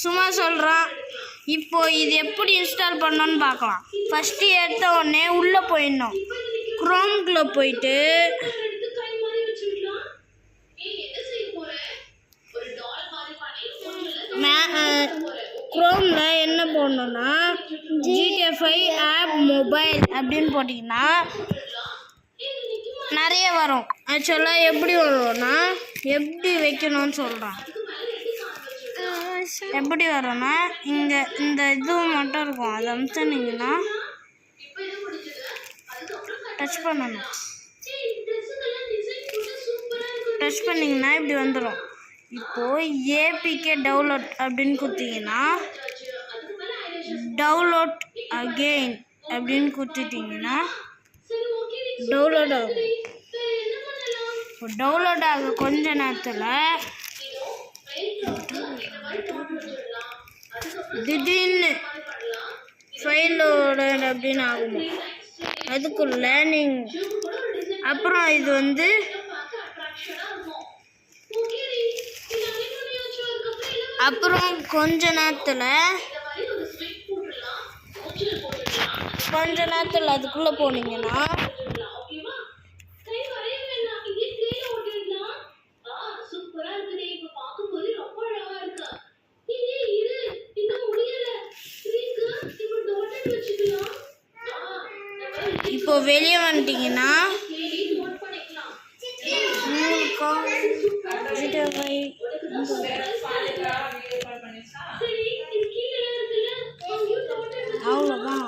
சும்மா சொல்கிறோம். இப்போ இது எப்படி இன்ஸ்டால் பண்ணோன்னு பார்க்கலாம். ஃபஸ்ட்டு எடுத்த உடனே உள்ளே போயிடணும். குரோம்குள்ளே போயிட்டு குரோமில் என்ன போடணுன்னா GTA 5 ஆப் மொபைல் அப்படின்னு போட்டிங்கன்னா நிறைய வரும். ஆக்சுவலாக எப்படி வரும்னா எப்படி வைக்கணும்னு சொல்கிறேன். எப்படி வரும்னா இங்கே இந்த இது மட்டும் இருக்கும். அதை அமுத்தினீங்கன்னா டச் பண்ணணும். டச் பண்ணிங்கன்னா இப்படி வந்துடும். இப்போது ஏபிகே டவுன்லோட் அப்படின்னு கொடுத்தீங்கன்னா டவுன்லோட் அகெயின் அப்படின்னு கொடுத்துட்டிங்கன்னா டவுன்லோட் ஆகும். இப்போ டவுன்லோட் ஆக கொஞ்ச நேரத்தில் திடீர்னு ஃபைலோட அப்படின்னு ஆகும். அதுக்கு லேர்னிங் அப்புறம் இது வந்து அப்புறம் கொஞ்ச நேரத்தில் அதுக்குள்ளே போனீங்கன்னா இப்போ வெளியே வந்துட்டீங்கன்னா அவ்வளோதான்.